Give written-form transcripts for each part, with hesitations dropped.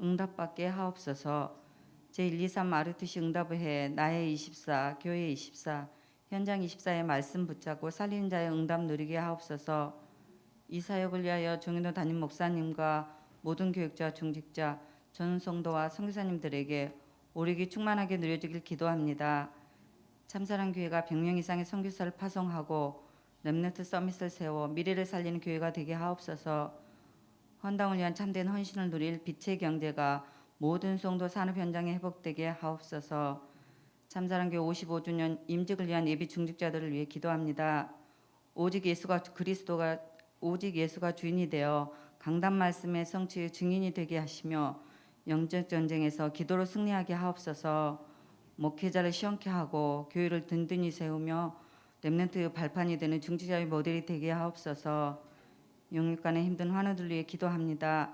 응답받게 하옵소서. 제123 마르투시 응답회 나의 24 교회 24 현장 24의 말씀 붙잡고 살리는 자의 응답 누리게 하옵소서. 이 사역을 위하여 종인도 담임 목사님과 모든 교육자 중직자 전 성도와 선교사님들에게 오력이 충만하게 누려지길 기도합니다. 참사랑 교회가 100명 이상의 선교사를 파송하고 렘넌트 서밋을 세워 미래를 살리는 교회가 되게 하옵소서. 헌당을 위한 참된 헌신을 누릴 빛의 경제가 모든 성도 산업 현장에 회복되게 하옵소서. 참사랑 교회 55주년 임직을 위한 예비 중직자들을 위해 기도합니다. 오직 예수가 주인이 되어 강단 말씀의 성취의 증인이 되게 하시며 영적 전쟁에서 기도로 승리하게 하옵소서. 목회자를 시원케 하고 교회를 든든히 세우며 렘넌트 발판이 되는 중직자의 모델이 되게 하옵소서. 영육간의 힘든 환우들 위해 기도합니다.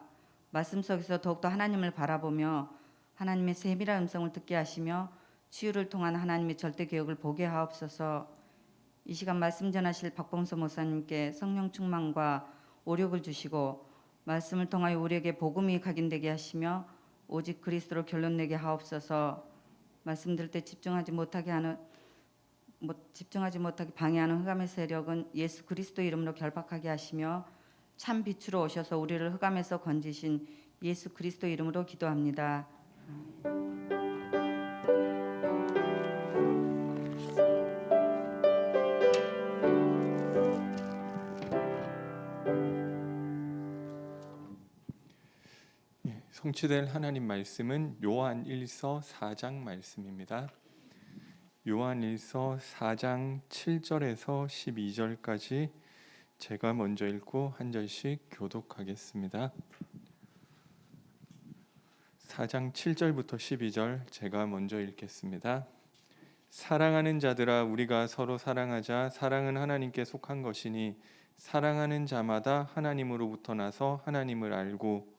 말씀 속에서 더욱더 하나님을 바라보며 하나님의 세밀한 음성을 듣게 하시며 치유를 통한 하나님의 절대 계획을 보게 하옵소서. 이 시간 말씀 전하실 박봉서 목사님께 성령 충만과 오력을 주시고 말씀을 통하여 우리에게 복음이 각인되게 하시며 오직 그리스도로 결론 내게 하옵소서. 말씀 들을 때 집중하지 못하게 방해하는 흑암의 세력은 예수 그리스도 이름으로 결박하게 하시며 참 빛으로 오셔서 우리를 흑암에서 건지신 예수 그리스도 이름으로 기도합니다. 성취될 하나님 말씀은 요한일서 4장 말씀입니다. 요한일서 4장 7절에서 12절까지 제가 먼저 읽고 한 절씩 교독하겠습니다. 4장 7절부터 12절 제가 먼저 읽겠습니다. 사랑하는 자들아, 우리가 서로 사랑하자. 사랑은 하나님께 속한 것이니 사랑하는 자마다 하나님으로부터 나서 하나님을 알고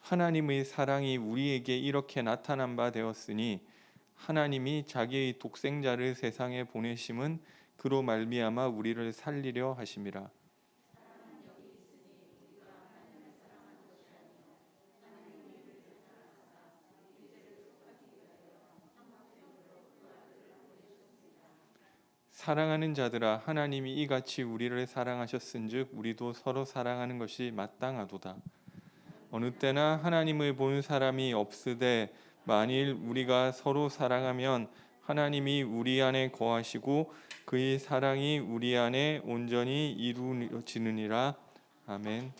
하나님의 사랑이 우리에게 이렇게 나타난 바 되었으니 하나님이 자기의 독생자를 세상에 보내심은 그로 말미암아 우리를 살리려 하심이라. 사랑하는 자들아, 하나님이 이같이 우리를 사랑하셨은즉 우리도 서로 사랑하는 것이 마땅하도다. 어느 때나 하나님을 본 사람이 없으되 만일 우리가 서로 사랑하면 하나님이 우리 안에 거하시고 그의 사랑이 우리 안에 온전히 이루어지느니라. 아멘.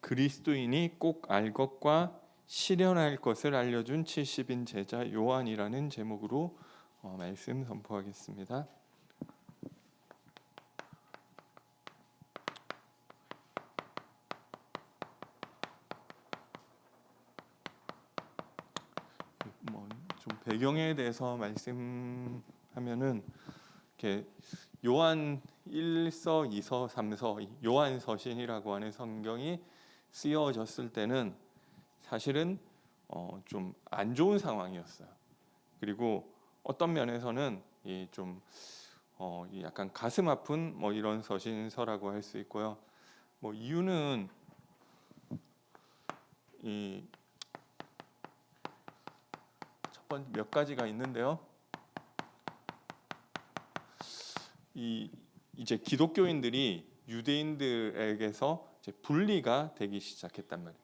그리스도인이 꼭 알 것과 실현할 것을 알려준 70인 제자 요한이라는 제목으로 말씀 선포하겠습니다. 좀 배경에 대해서 말씀하면은 이렇게 요한 1서, 2서, 3서 요한 서신이라고 하는 성경이 쓰여졌을 때는 사실은 좀 안 좋은 상황이었어요. 그리고 어떤 면에서는 좀 약간 가슴 아픈 이런 서신서라고 할 수 있고요. 이유는 첫 번째 몇 가지가 있는데요. 이제 기독교인들이 유대인들에게서 이제 분리가 되기 시작했단 말이에요.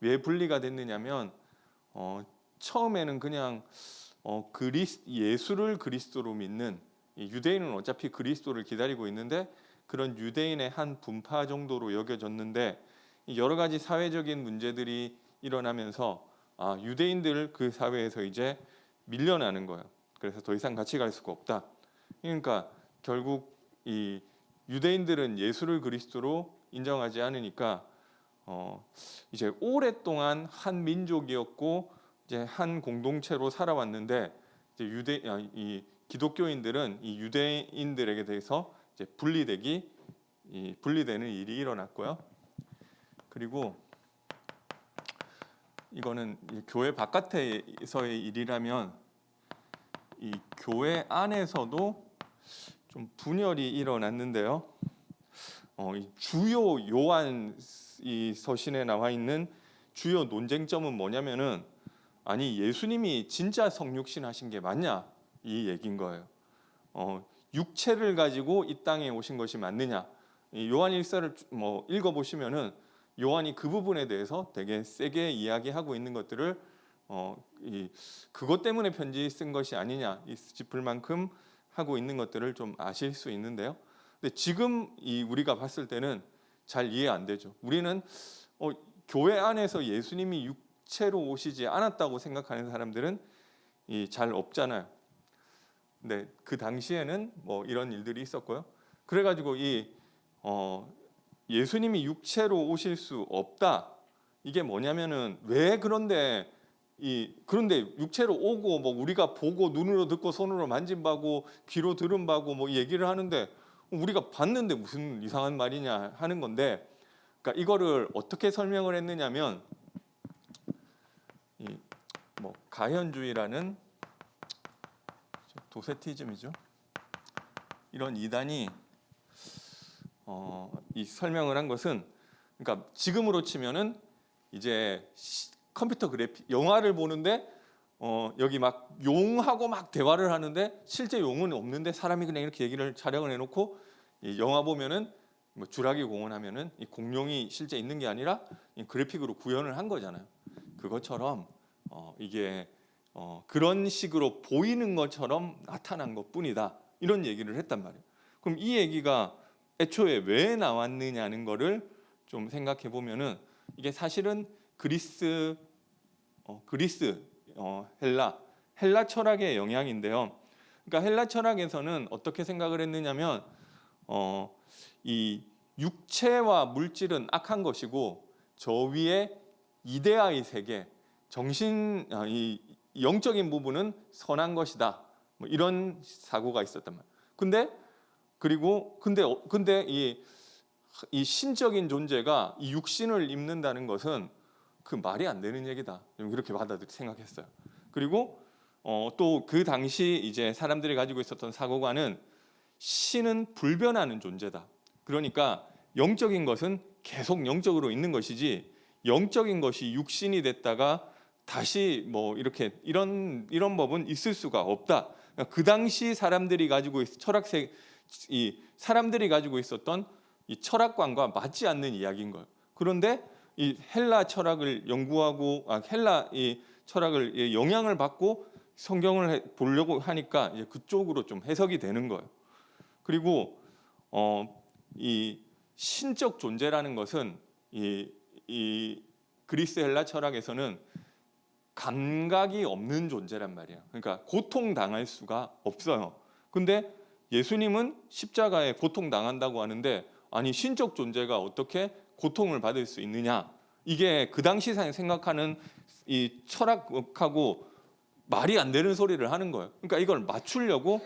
왜 분리가 됐느냐면 처음에는 그냥 예수를 그리스도로 믿는 유대인은 어차피 그리스도를 기다리고 있는데 그런 유대인의 한 분파 정도로 여겨졌는데 여러 가지 사회적인 문제들이 일어나면서 유대인들 그 사회에서 이제 밀려나는 거예요. 그래서 더 이상 같이 갈 수가 없다. 그러니까 결국 이 유대인들은 예수를 그리스도로 인정하지 않으니까 이제 오랫동안 한 민족이었고 이제 한 공동체로 살아왔는데 이제 이 기독교인들은 이 유대인들에게 대해서 이제 분리되는 일이 일어났고요. 그리고 이거는 교회 바깥에서의 일이라면 이 교회 안에서도 좀 분열이 일어났는데요. 이 주요 요한 이 서신에 나와 있는 주요 논쟁점은 뭐냐면은 아니 예수님이 진짜 성육신 하신 게 맞냐 이 얘기인 거예요. 육체를 가지고 이 땅에 오신 것이 맞느냐. 이 요한 일서를 뭐 읽어보시면은 요한이 그 부분에 대해서 되게 세게 이야기하고 있는 것들을 그것 때문에 편지 쓴 것이 아니냐 싶을 만큼 하고 있는 것들을 좀 아실 수 있는데요. 근데 지금 우리가 봤을 때는 잘 이해 안 되죠. 우리는 교회 안에서 예수님이 육체로 오시지 않았다고 생각하는 사람들은 잘 없잖아요. 근데 그 당시에는 뭐 이런 일들이 있었고요. 그래가지고 예수님이 육체로 오실 수 없다. 이게 뭐냐면은 왜 그런데 육체로 오고 뭐 우리가 보고 눈으로 듣고 손으로 만진바고 귀로 들은바고 뭐 얘기를 하는데 우리가 봤는데 무슨 이상한 말이냐 하는 건데, 그러니까 이거를 어떻게 설명을 했느냐면 뭐 가현주의라는 도세티즘이죠. 이런 이단이 이 설명을 한 것은, 그러니까 지금으로 치면은 이제 컴퓨터 그래픽 영화를 보는데 여기 막 용하고 막 대화를 하는데 실제 용은 없는데 사람이 그냥 이렇게 얘기를 촬영을 해놓고 이 영화 보면은 뭐 주라기 공원하면은 이 공룡이 실제 있는 게 아니라 이 그래픽으로 구현을 한 거잖아요. 그것처럼 이게 그런 식으로 보이는 것처럼 나타난 것뿐이다. 이런 얘기를 했단 말이에요. 그럼 이 얘기가 애초에 왜 나왔느냐는 거를 좀 생각해 보면은 이게 사실은 그리스, 헬라 철학의 영향인데요. 그러니까 헬라 철학에서는 어떻게 생각을 했느냐면 이 육체와 물질은 악한 것이고 저 위에 이데아의 세계, 이 영적인 부분은 선한 것이다. 뭐 이런 사고가 있었단 말이에요. 근데 이 신적인 존재가 이 육신을 입는다는 것은 그 말이 안 되는 얘기다. 이렇게 생각했어요. 그리고 또 그 당시 이제 사람들이 가지고 있었던 사고관은 신은 불변하는 존재다. 그러니까 영적인 것은 계속 영적으로 있는 것이지 영적인 것이 육신이 됐다가 다시 뭐 이런 법은 있을 수가 없다. 그러니까 그 당시 사람들이 가지고 사람들이 가지고 있었던 이 철학관과 맞지 않는 이야기인 거예요. 그런데 이 헬라 철학을 연구하고 헬라 이 철학을 영향을 받고 성경을 보려고 하니까 이제 그쪽으로 좀 해석이 되는 거예요. 그리고 이 신적 존재라는 것은 이 그리스 헬라 철학에서는 감각이 없는 존재란 말이에요. 그러니까 고통 당할 수가 없어요. 근데 예수님은 십자가에 고통 당한다고 하는데 아니 신적 존재가 어떻게 고통을 받을 수 있느냐? 이게 그 당시 생각하는 이 철학하고 말이 안 되는 소리를 하는 거예요. 그러니까 이걸 맞추려고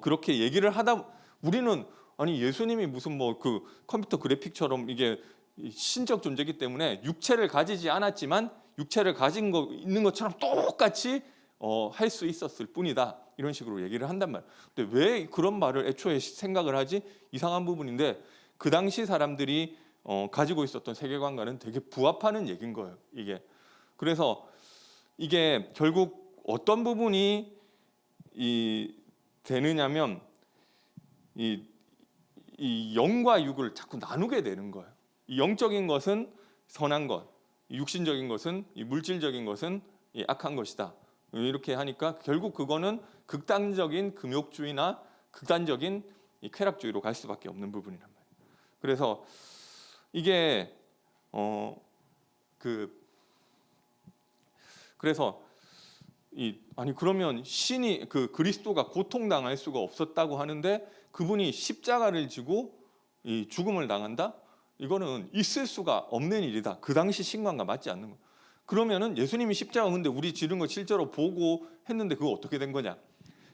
그렇게 얘기를 하다 우리는 아니 예수님이 무슨 뭐 그 컴퓨터 그래픽처럼 이게 신적 존재이기 때문에 육체를 가지지 않았지만 육체를 가진 있는 것처럼 똑같이 할 수 있었을 뿐이다. 이런 식으로 얘기를 한단 말이에요. 근데 왜 그런 말을 애초에 생각을 하지? 이상한 부분인데 그 당시 사람들이 가지고 있었던 세계관과는 되게 부합하는 얘기인 거예요. 이게 그래서 이게 결국 어떤 부분이 되느냐면 이 영과 육을 자꾸 나누게 되는 거예요. 이 영적인 것은 선한 것, 육신적인 것은 이 물질적인 것은 이 악한 것이다. 이렇게 하니까 결국 그거는 극단적인 금욕주의나 극단적인 이 쾌락주의로 갈 수밖에 없는 부분이란 말이에요. 그래서 이게 그래서 아니 그러면 신이 그리스도가 고통당할 수가 없었다고 하는데 그분이 십자가를 지고 이 죽음을 당한다? 이거는 있을 수가 없는 일이다. 그 당시 신관과 맞지 않는 거예요. 그러면은 예수님이 십자가 근데 우리 지른 거 실제로 보고 했는데 그거 어떻게 된 거냐?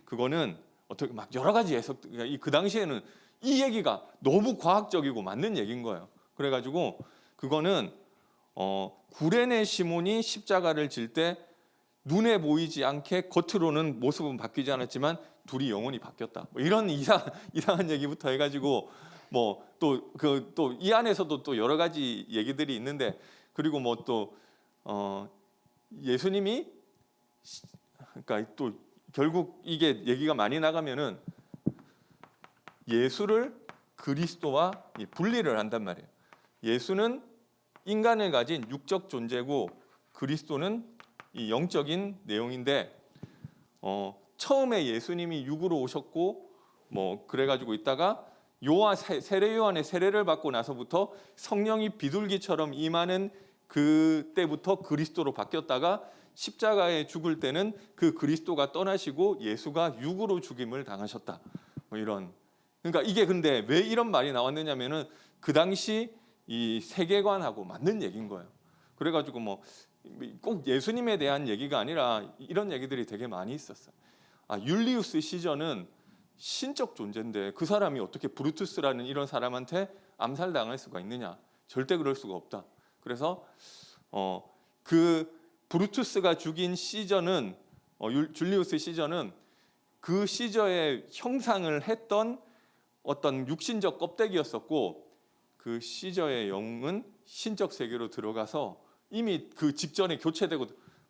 그거는 어떻게 막 여러 가지 해석. 그 당시에는 이 얘기가 너무 과학적이고 맞는 얘기인 거예요. 그래가지고 그거는 구레네 시몬이 십자가를 질 때 눈에 보이지 않게 겉으로는 모습은 바뀌지 않았지만 둘이 영혼이 바뀌었다. 뭐 이런 이상한 얘기부터 해가지고 뭐 또 이 안에서도 또 여러 가지 얘기들이 있는데 그리고 뭐 또 예수님이 그러니까 또 결국 이게 얘기가 많이 나가면은 예수를 그리스도와 분리를 한단 말이에요. 예수는 인간을 가진 육적 존재고 그리스도는 이 영적인 내용인데 처음에 예수님이 육으로 오셨고 뭐 그래가지고 있다가 세례 요한의 세례를 받고 나서부터 성령이 비둘기처럼 임하는 그때부터 그리스도로 바뀌었다가 십자가에 죽을 때는 그 그리스도가 떠나시고 예수가 육으로 죽임을 당하셨다. 뭐 이런. 그러니까 이게 근데 왜 이런 말이 나왔느냐면은 그 당시 이 세계관하고 맞는 얘기인 거예요. 그래가지고 뭐 꼭 예수님에 대한 얘기가 아니라 이런 얘기들이 되게 많이 있었어요. 율리우스 시저는 신적 존재인데 그 사람이 어떻게 브루투스라는 이런 사람한테 암살당할 수가 있느냐? 절대 그럴 수가 없다. 그래서 그 브루투스가 죽인 시저는 줄리우스 시저는 그 시저의 형상을 했던 어떤 육신적 껍데기였었고 그 시저의 영은 신적 세계로 들어가서 이미 그 직전에 교체되고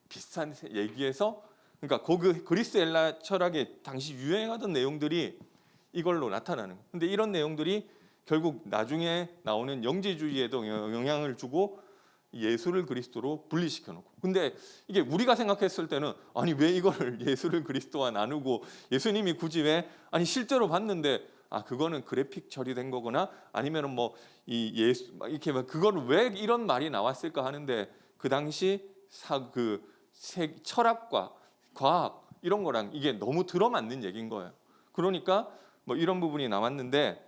비슷한 얘기에서 그러니까 그리스 헬라 철학의 당시 유행하던 내용들이 이걸로 나타나는 거예요. 근데 이런 내용들이 결국 나중에 나오는 영지주의에도 영향을 주고 예수를 그리스도로 분리시켜 놓고. 근데 이게 우리가 생각했을 때는 아니 왜 이거를 예수를 그리스도와 나누고 예수님이 굳이 왜 아니 실제로 봤는데 그거는 그래픽 처리된 거거나 아니면은 뭐 이 예수 이렇게 그걸 왜 이런 말이 나왔을까 하는데 그 당시 철학과 과학 이런 거랑 이게 너무 들어맞는 얘기인 거예요. 그러니까 뭐 이런 부분이 나왔는데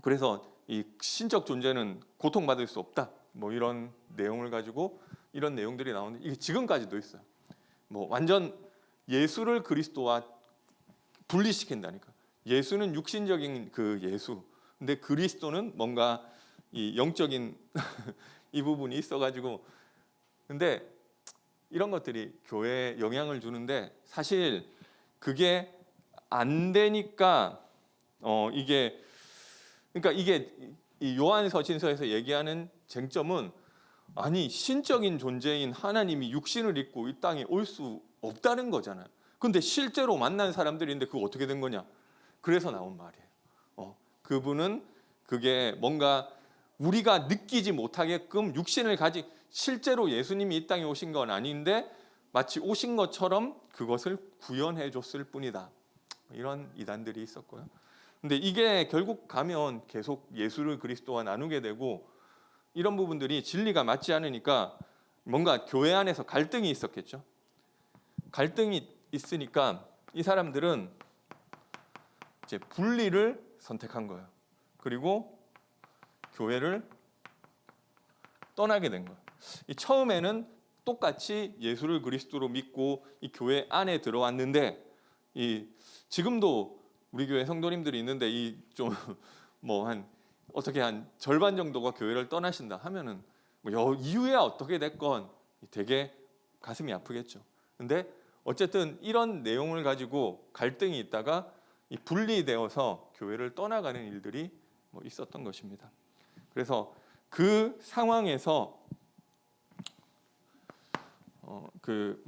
그래서 이 신적 존재는 고통받을 수 없다. 뭐 이런 내용을 가지고 이런 내용들이 나오는데 이게 지금까지도 있어요. 뭐 완전 예수를 그리스도와 분리시킨다니까. 예수는 육신적인 그 예수. 근데 그리스도는 뭔가 이 영적인 이 부분이 있어가지고. 근데 이런 것들이 교회에 영향을 주는데 사실 그게 안 되니까 이게 그러니까 이게 이 요한서신서에서 얘기하는 쟁점은 아니 신적인 존재인 하나님이 육신을 입고 이 땅에 올 수 없다는 거잖아요. 근데 실제로 만난 사람들인데 그거 어떻게 된 거냐? 그래서 나온 말이에요. 그분은 그게 뭔가 우리가 느끼지 못하게끔 육신을 가지 실제로 예수님이 이 땅에 오신 건 아닌데 마치 오신 것처럼 그것을 구현해 줬을 뿐이다. 이런 이단들이 있었고요. 근데 이게 결국 가면 계속 예수를 그리스도와 나누게 되고 이런 부분들이 진리가 맞지 않으니까 뭔가 교회 안에서 갈등이 있었겠죠. 갈등이 있으니까 이 사람들은 이제 분리를 선택한 거예요. 그리고 교회를 떠나게 된 거예요. 처음에는 똑같이 예수를 그리스도로 믿고 이 교회 안에 들어왔는데 지금도 우리 교회 성도님들이 있는데 이 좀 뭐 어떻게 한 절반 정도가 교회를 떠나신다 하면은 뭐 이후에 어떻게 됐건 되게 가슴이 아프겠죠. 근데 어쨌든 이런 내용을 가지고 갈등이 있다가 분리되어서 교회를 떠나가는 일들이 뭐 있었던 것입니다. 그래서 그 상황에서 그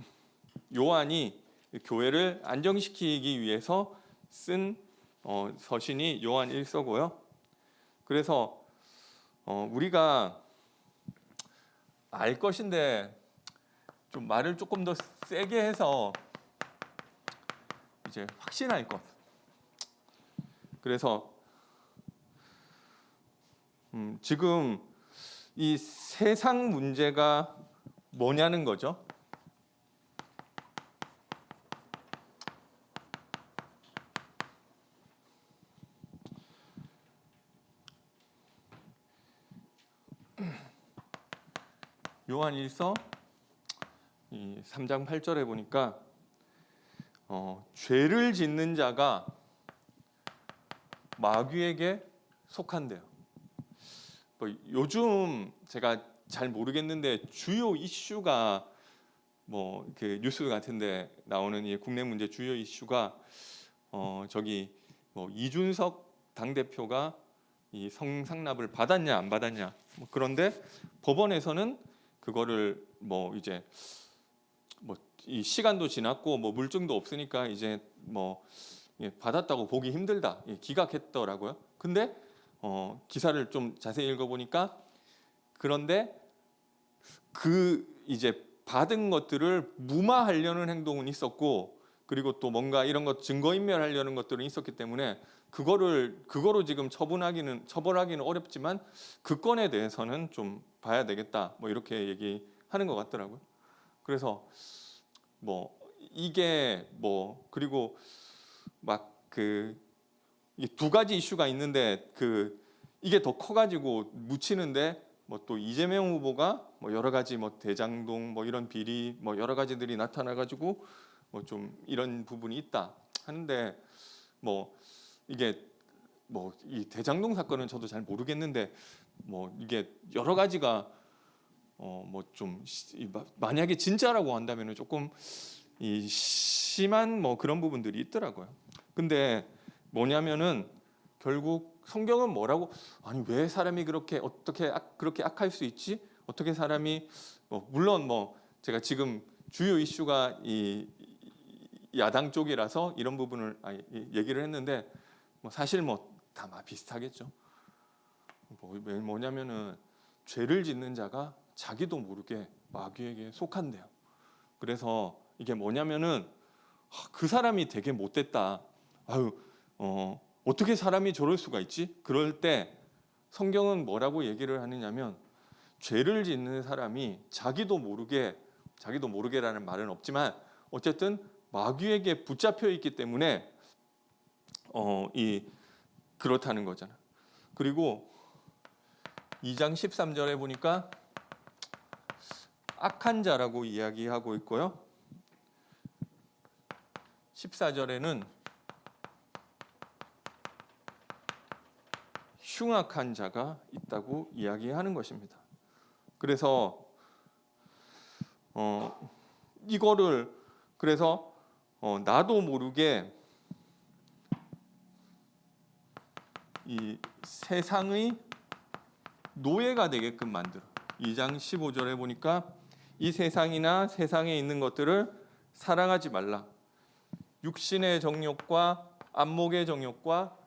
요한이 교회를 안정시키기 위해서 쓴 서신이 요한 1서고요. 그래서 우리가 알 것인데 좀 말을 조금 더 세게 해서 이제 확신할 것. 그래서 지금 이 세상 문제가 뭐냐는 거죠. 요한일서 이 3장 8절에 보니까 죄를 짓는 자가 마귀에게 속한대요. 뭐 요즘 제가 잘 모르겠는데 주요 이슈가 뭐 그 뉴스 같은데 나오는 이 국내 문제 주요 이슈가 저기 뭐 이준석 당대표가 이 성상납을 받았냐 안 받았냐 뭐 그런데 법원에서는 그거를 뭐 이제 뭐 이 시간도 지났고 뭐 물증도 없으니까 이제 뭐 받았다고 보기 힘들다 기각했더라고요. 근데 기사를 좀 자세히 읽어보니까 그런데 그 이제 받은 것들을 무마하려는 행동은 있었고 그리고 또 뭔가 이런 것 증거인멸하려는 것들은 있었기 때문에 그거로 지금 처벌하기는 어렵지만 그 건에 대해서는 좀 봐야 되겠다 뭐 이렇게 얘기하는 것 같더라고요. 그래서 뭐 이게 뭐 그리고 막 그 두 가지 이슈가 있는데 이게 더 커가지고 묻히는데 뭐 또 이재명 후보가 뭐 여러 가지 뭐 대장동 뭐 이런 비리 뭐 여러 가지들이 나타나가지고 뭐 좀 이런 부분이 있다 하는데 뭐 이게 뭐 이 대장동 사건은 저도 잘 모르겠는데 뭐 이게 여러 가지가 뭐 좀 만약에 진짜라고 한다면은 조금 이 심한 뭐 그런 부분들이 있더라고요. 근데 뭐냐면은 결국 성경은 뭐라고 아니 왜 사람이 그렇게 어떻게 그렇게 악할 수 있지? 어떻게 사람이 물론 뭐 제가 지금 주요 이슈가 이 야당 쪽이라서 이런 부분을 얘기를 했는데 뭐 사실 뭐 다 비슷하겠죠. 뭐냐면은 죄를 짓는 자가 자기도 모르게 마귀에게 속한대요. 그래서 이게 뭐냐면은 그 사람이 되게 못됐다. 아유 어떻게 사람이 저럴 수가 있지? 그럴 때 성경은 뭐라고 얘기를 하느냐면 죄를 짓는 사람이 자기도 모르게라는 말은 없지만 어쨌든 마귀에게 붙잡혀 있기 때문에 그렇다는 거잖아. 그리고 2장 13절에 보니까 악한 자라고 이야기하고 있고요. 14절에는 흉악한 자가 있다고 이야기하는 것입니다. 그래서 이거를 그래서 나도 모르게 이 세상의 노예가 되게끔 만들어. 2장 15절에 보니까 이 세상이나 세상에 있는 것들을 사랑하지 말라. 육신의 정욕과 안목의 정욕과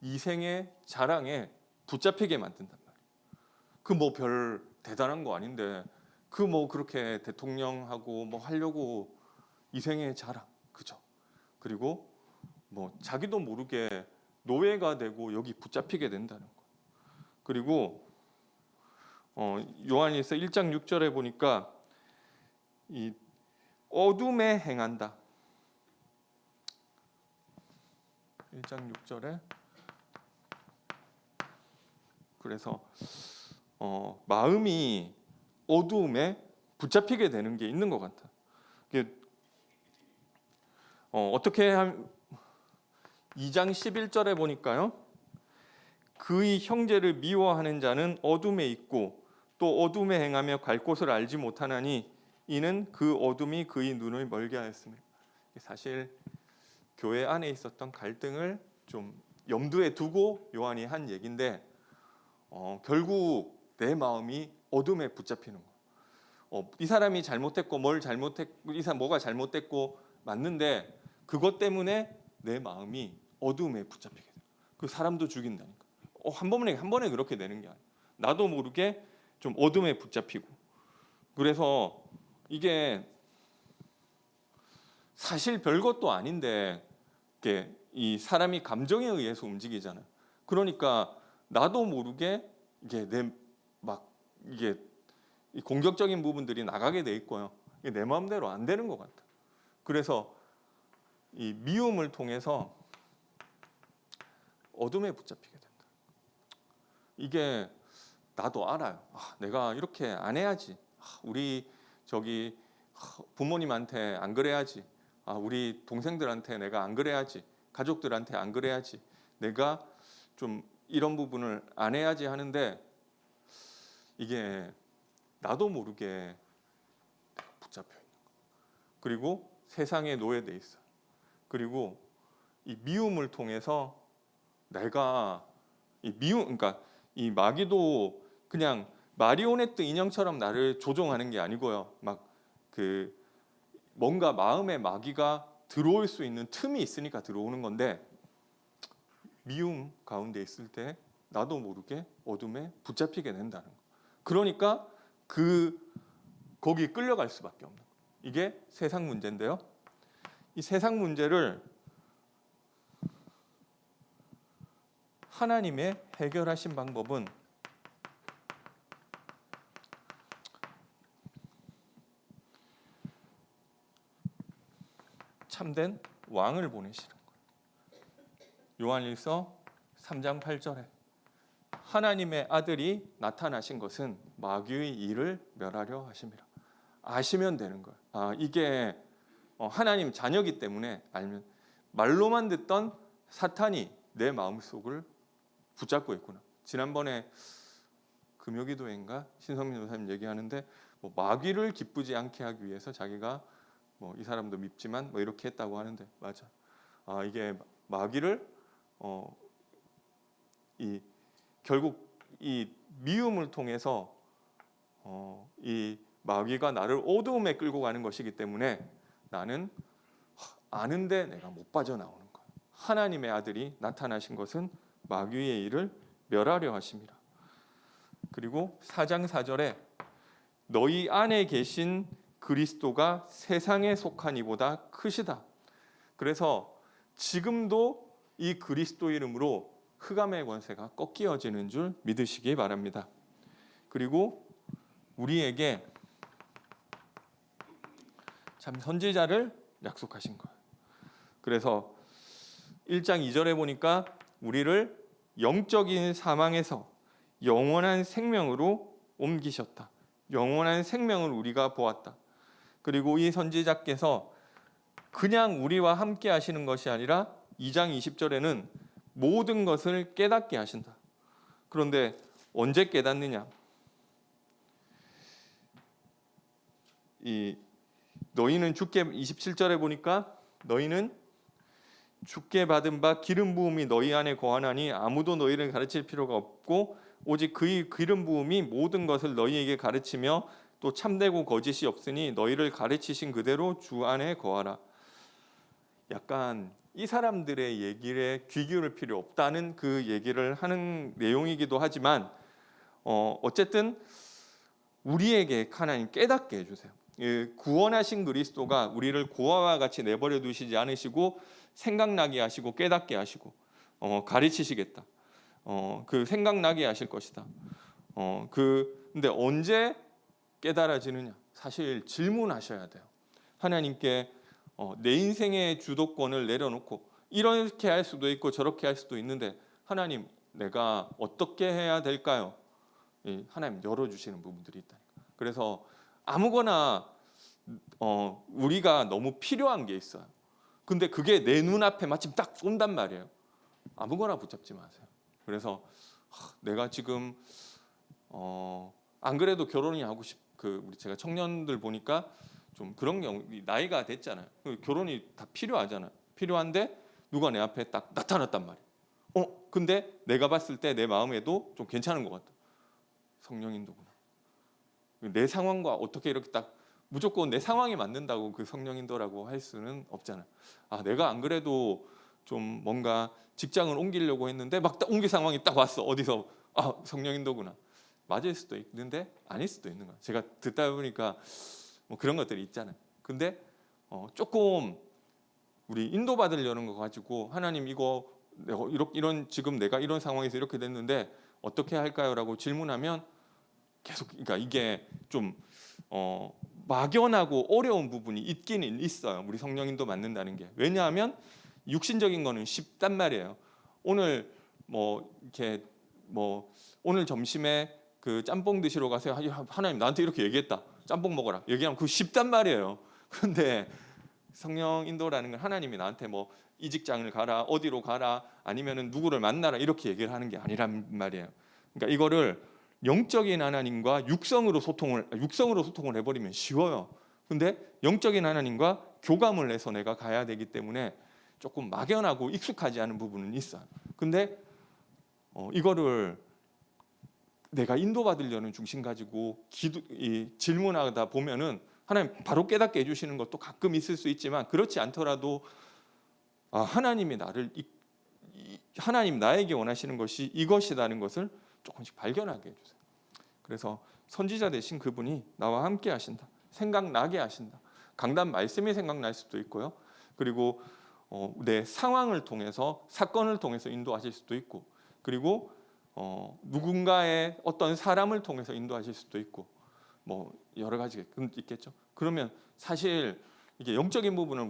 이생의 자랑에 붙잡히게 만든단 말이에요. 그 뭐 별 대단한 거 아닌데 그 뭐 그렇게 대통령하고 뭐 하려고 이생의 자랑 그죠? 그리고 뭐 자기도 모르게 노예가 되고 여기 붙잡히게 된다는 거. 그리고 요한일서 1장 6절에 보니까 이 어둠에 행한다. 1장 6절에 그래서 마음이 어두움에 붙잡히게 되는 게 있는 것 같아. 이게 어떻게 2장 11절에 보니까요. 그의 형제를 미워하는 자는 어둠에 있고 또 어둠에 행하며 갈 곳을 알지 못하나니 이는 그 어둠이 그의 눈을 멀게 하였습니다. 사실 교회 안에 있었던 갈등을 좀 염두에 두고 요한이 한 얘기인데 결국 내 마음이 어둠에 붙잡히는 거. 이 사람이 잘못했고 이 사람 뭐가 잘못됐고 맞는데 그것 때문에 내 마음이 어둠에 붙잡히게 돼. 그 사람도 죽인다니까. 한 번에 그렇게 되는 게 아니야. 나도 모르게 좀 어둠에 붙잡히고. 그래서 이게 사실 별것도 아닌데 이 사람이 감정에 의해서 움직이잖아. 그러니까 나도 모르게 이게 이 공격적인 부분들이 나가게 돼 있고요. 이게 내 마음대로 안 되는 것 같아. 그래서 이 미움을 통해서 어둠에 붙잡히게 된다. 이게 나도 알아요. 내가 이렇게 안 해야지. 우리 저기 부모님한테 안 그래야지. 우리 동생들한테 내가 안 그래야지. 가족들한테 안 그래야지. 내가 좀 이런 부분을 안 해야지 하는데 이게 나도 모르게 붙잡혀 있는 거예요. 그리고 세상에 노예돼 있어요. 그리고 이 미움을 통해서 내가 이 미움, 그러니까 이 마귀도 그냥 마리오네트 인형처럼 나를 조종하는 게 아니고요. 막 그 뭔가 마음에 마귀가 들어올 수 있는 틈이 있으니까 들어오는 건데 미움 가운데 있을 때 나도 모르게 어둠에 붙잡히게 된다는 거. 그러니까 거기 끌려갈 수밖에 없는 거. 이게 세상 문제인데요. 이 세상 문제를 하나님의 해결하신 방법은 참된 왕을 보내시는 거예요. 요한일서 3장 8절에 하나님의 아들이 나타나신 것은 마귀의 일을 멸하려 하심이라. 아시면 되는 거예요. 이게 하나님 자녀이기 때문에 알면, 말로만 듣던 사탄이 내 마음속을 붙잡고 있구나. 지난번에 금요기도회인가 신성민 교사님 얘기하는데 마귀를 기쁘지 않게 하기 위해서 자기가 이 사람도 밉지만 이렇게 했다고 하는데, 맞아. 이게 마귀를 결국 이 미움을 통해서 이 마귀가 나를 어두움에 끌고 가는 것이기 때문에 나는 아는데 내가 못 빠져나오는 거예요. 하나님의 아들이 나타나신 것은 마귀의 일을 멸하려 하심이라. 그리고 4장 4절에 너희 안에 계신 그리스도가 세상에 속한 이보다 크시다. 그래서 지금도 이 그리스도 이름으로 흑암의 권세가 꺾여지는 줄 믿으시기 바랍니다. 그리고 우리에게 참 선지자를 약속하신 거예요. 그래서 1장 2절에 보니까 우리를 영적인 사망에서 영원한 생명으로 옮기셨다. 영원한 생명을 우리가 보았다. 그리고 이 선지자께서 그냥 우리와 함께 하시는 것이 아니라 2장 20절에는 모든 것을 깨닫게 하신다. 그런데 언제 깨닫느냐? 너희는 주께 27절에 보니까 너희는 주께 받은 바 기름 부음이 너희 안에 거하나니 아무도 너희를 가르칠 필요가 없고 오직 그의 기름 부음이 모든 것을 너희에게 가르치며 또 참되고 거짓이 없으니 너희를 가르치신 그대로 주 안에 거하라. 약간 이 사람들의 얘기에 귀 기울일 필요 없다는 그 얘기를 하는 내용이기도 하지만 어쨌든 우리에게 하나님 깨닫게 해주세요. 구원하신 그리스도가 우리를 고아와 같이 내버려 두시지 않으시고 생각나게 하시고 깨닫게 하시고 가르치시겠다. 그 생각나게 하실 것이다. 근데 언제 깨달아지느냐? 사실 질문하셔야 돼요. 하나님께 내 인생의 주도권을 내려놓고 이렇게 할 수도 있고 저렇게 할 수도 있는데 하나님 내가 어떻게 해야 될까요? 하나님 열어주시는 부분들이 있다니까. 그래서 아무거나 우리가 너무 필요한 게 있어요. 근데 그게 내 눈앞에 마침 딱 쏜단 말이에요. 아무거나 붙잡지 마세요. 그래서 내가 지금 안 그래도 결혼이 하고 우리 제가 청년들 보니까 좀 그런 경우 나이가 됐잖아요. 결혼이 다 필요하잖아요. 필요한데 누가 내 앞에 딱 나타났단 말이에요. 근데 내가 봤을 때 내 마음에도 좀 괜찮은 것 같아. 성령인도구나. 내 상황과 어떻게 이렇게 딱 무조건 내 상황이 맞는다고 그 성령인도라고 할 수는 없잖아요. 내가 안 그래도 좀 뭔가 직장을 옮기려고 했는데 막 딱 옮길 상황이 딱 왔어. 어디서 성령인도구나. 맞을 수도 있는데 아닐 수도 있는 거야. 제가 듣다 보니까 그런 것들이 있잖아요. 근데 조금 우리 인도받으려는 거 가지고 하나님 이거 이런 지금 내가 이런 상황에서 이렇게 됐는데 어떻게 할까요? 라고 질문하면 계속 그러니까 이게 좀 막연하고 어려운 부분이 있기는 있어요. 우리 성령인도 맡는다는 게. 왜냐하면 육신적인 거는 쉽단 말이에요. 오늘 뭐 이렇게 뭐 오늘 점심에 그 짬뽕 드시러 가세요. 하나님 나한테 이렇게 얘기했다. 짬뽕 먹어라. 얘기하면 그거 쉽단 말이에요. 그런데 성령 인도라는 건 하나님이 나한테 뭐 이 직장을 가라, 어디로 가라, 아니면은 누구를 만나라 이렇게 얘기를 하는 게 아니란 말이에요. 그러니까 이거를 영적인 하나님과 육성으로 소통을 해버리면 쉬워요. 근데 영적인 하나님과 교감을 해서 내가 가야 되기 때문에 조금 막연하고 익숙하지 않은 부분은 있어요. 근데 이거를 내가 인도받으려는 중심 가지고 질문하다 보면은 하나님 바로 깨닫게 해주시는 것도 가끔 있을 수 있지만, 그렇지 않더라도 하나님이 하나님 나에게 원하시는 것이 이것이라는 것을 조금씩 발견하게 해주세요. 그래서 선지자 되신 그분이 나와 함께 하신다, 생각나게 하신다. 강단 말씀이 생각날 수도 있고요. 그리고 내 상황을 통해서, 사건을 통해서 인도하실 수도 있고, 그리고 누군가의 어떤 사람을 통해서 인도하실 수도 있고, 뭐 여러 가지가 있겠죠. 그러면 사실 이게 영적인 부분을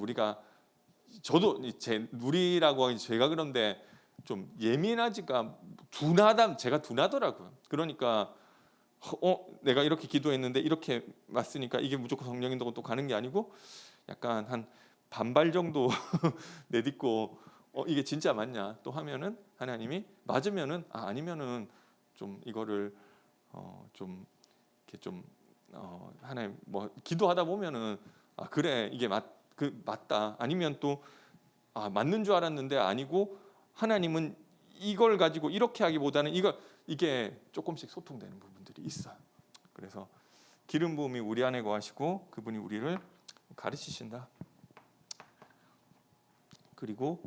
저도 누리라고 하기 제가 그런데 좀 예민하지가 제가 둔하더라고요. 그러니까 내가 이렇게 기도했는데 이렇게 왔으니까 이게 무조건 성령인도고 또 가는 게 아니고, 약간 한 반발 정도 내딛고 이게 진짜 맞냐 또 하면은 하나님이 맞으면은 아니면은 좀 이거를 좀 이렇게 좀 하나님 뭐 기도하다 보면은 그래 이게 맞다, 아니면 또 맞는 줄 알았는데 아니고, 하나님은 이걸 가지고 이렇게 하기보다는 이게 조금씩 소통되는 부분들이 있어요. 그래서 기름 부음이 우리 안에 거하시고 그분이 우리를 가르치신다. 그리고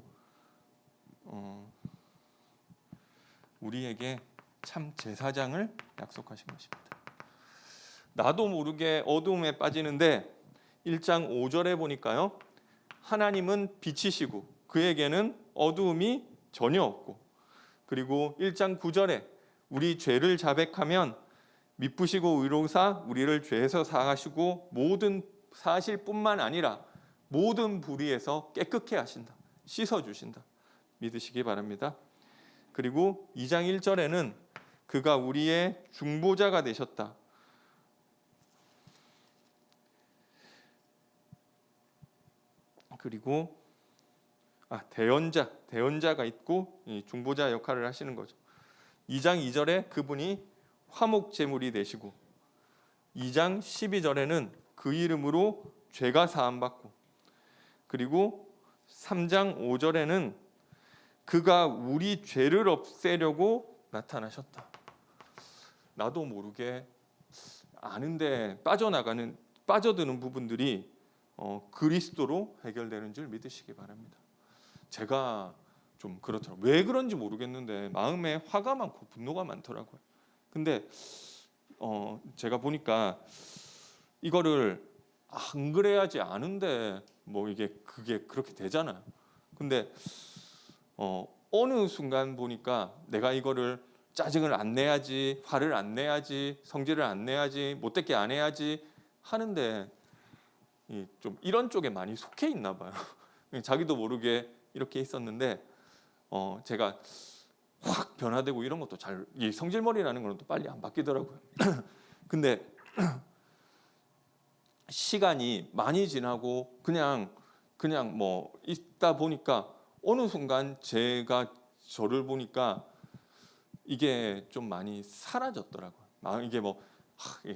우리에게 참 제사장을 약속하신 것입니다. 나도 모르게 어두움에 빠지는데 1장 5절에 보니까요, 하나님은 빛이시고 그에게는 어두움이 전혀 없고, 그리고 1장 9절에 우리 죄를 자백하면 미쁘시고 의로우사 우리를 죄에서 사하시고 모든 사실뿐만 아니라 모든 불의에서 깨끗게 하신다, 씻어주신다. 믿으시기 바랍니다. 그리고 2장 1절에는 그가 우리의 중보자가 되셨다. 그리고 대언자가 있고 중보자 역할을 하시는 거죠. 2장 2절에 그분이 화목 제물이 되시고, 2장 12절에는 그 이름으로 죄가 사함 받고, 그리고 3장 5절에는 그가 우리 죄를 없애려고 나타나셨다. 나도 모르게 아는데 빠져드는 부분들이 그리스도로 해결되는 줄 믿으시기 바랍니다. 제가 좀 그렇더라고요. 왜 그런지 모르겠는데 마음에 화가 많고 분노가 많더라고요. 근데 제가 보니까 이거를 안 그래야지 아는데 뭐 그게 그렇게 되잖아요. 근데 어느 순간 보니까 내가 이거를 짜증을 안 내야지, 화를 안 내야지, 성질을 안 내야지, 못되게 안 해야지 하는데 좀 이런 쪽에 많이 속해 있나 봐요. 자기도 모르게 이렇게 있었는데 제가 확 변화되고 이런 것도 이 성질머리라는 건 또 빨리 안 바뀌더라고요. 근데 시간이 많이 지나고 그냥 뭐 있다 보니까 어느 순간 제가 저를 보니까 이게 좀 많이 사라졌더라고요. 이게 뭐